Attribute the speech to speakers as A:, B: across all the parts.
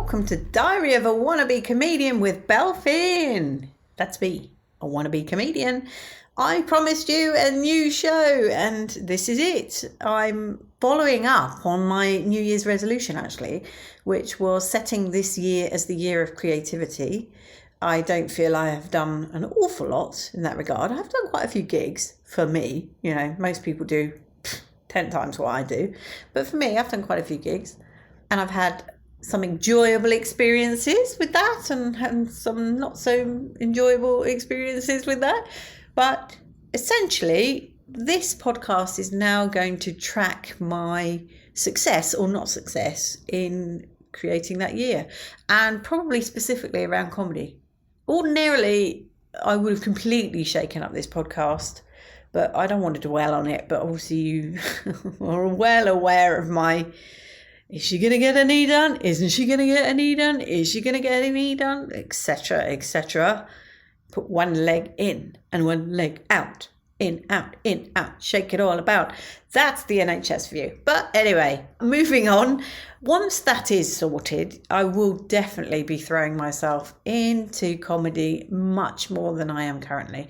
A: welcome to Diary of a Wannabe Comedian with Belle. That's me, a wannabe comedian. I promised you a new show, and this is it. I'm following up on my New Year's resolution, actually, which was setting this year as the year of creativity. I don't feel I have done an awful lot in that regard. I've done quite a few gigs for me. You know, most people do 10 times what I do. But for me, I've done quite a few gigs, and I've had some enjoyable experiences with that and some not so enjoyable experiences with that. But essentially, this podcast is now going to track my success or not success in creating that year, and probably specifically around comedy. Ordinarily, I would have completely shaken up this podcast, but I don't want to dwell on it. But obviously you are well aware of my, is she going to get a knee done? Isn't she going to get a knee done? Is she going to get a knee done? Etc., etc. Put one leg in and one leg out. In, out. Shake it all about. That's the NHS view. But anyway, moving on. Once that is sorted, I will definitely be throwing myself into comedy much more than I am currently.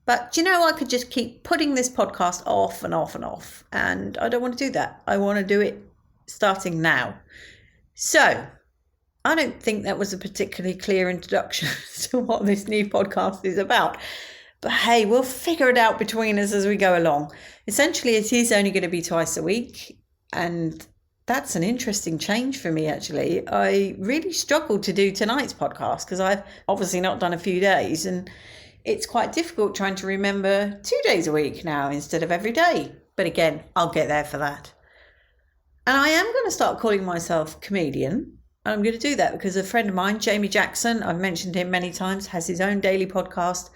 A: But, you know, I could just keep putting this podcast off and off and off. And I don't want to do that. I want to do it starting now. So, I don't think that was a particularly clear introduction to what this new podcast is about. But hey, we'll figure it out between us as we go along. Essentially, it is only going to be twice a week. And that's an interesting change for me, actually. I really struggled to do tonight's podcast because I've obviously not done a few days. And it's quite difficult trying to remember 2 days a week now instead of every day. But again, I'll get there for that. And I am going to start calling myself comedian. I'm going to do that because a friend of mine, Jamie Jackson, I've mentioned him many times, has his own daily podcast.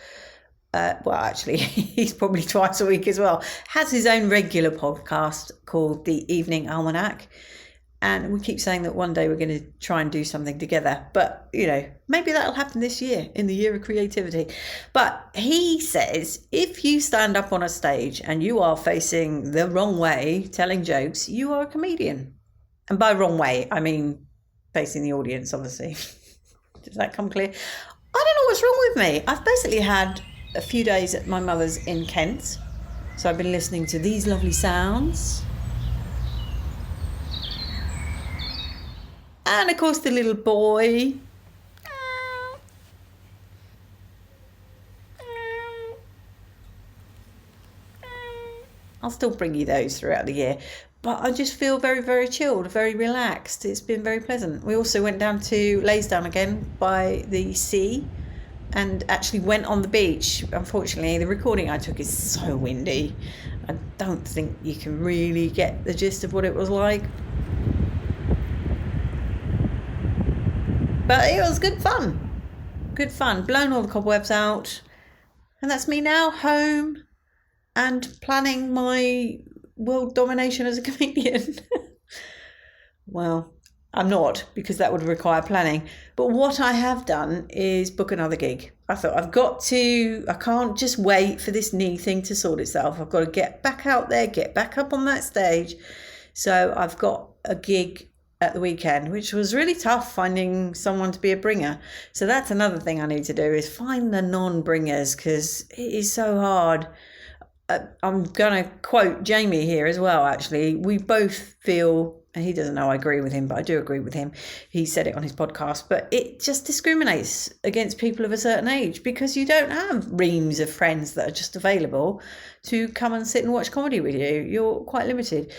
A: Well, actually, he's probably twice a week as well. Has his own regular podcast called The Evening Almanac. And we keep saying that one day we're going to try and do something together. But, you know, maybe that'll happen this year, in the year of creativity. But he says, if you stand up on a stage and you are facing the wrong way, telling jokes, you are a comedian. And by wrong way, I mean facing the audience, obviously. Does that come clear? I don't know what's wrong with me. I've basically had a few days at my mother's in Kent. So I've been listening to these lovely sounds. And of course the little boy. I'll still bring you those throughout the year. But I just feel very, very chilled, very relaxed. It's been very pleasant. We also went down to Laysdown again by the sea and actually went on the beach. Unfortunately, the recording I took is so windy. I don't think you can really get the gist of what it was like. But it was good fun. Good fun. Blown all the cobwebs out. And that's me now, home and planning my world domination as a comedian. Well, I'm not, because that would require planning. But what I have done is book another gig. I thought I can't just wait for this knee thing to sort itself. I've got to get back out there, get back up on that stage. So I've got a gig at the weekend, which was really tough finding someone to be a bringer. So that's another thing I need to do, is find the non-bringers, because it is so hard. I'm going to quote Jamie here as well, actually. We both feel, and he doesn't know I agree with him, but I do agree with him. He said it on his podcast, but it just discriminates against people of a certain age because you don't have reams of friends that are just available to come and sit and watch comedy with you. You're quite limited.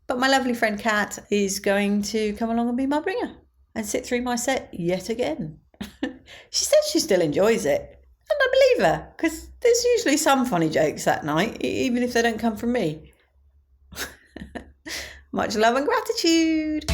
A: But my lovely friend Kat is going to come along and be my bringer and sit through my set yet again. She says she still enjoys it. And I believe her, because there's usually some funny jokes that night, even if they don't come from me. Much love and gratitude.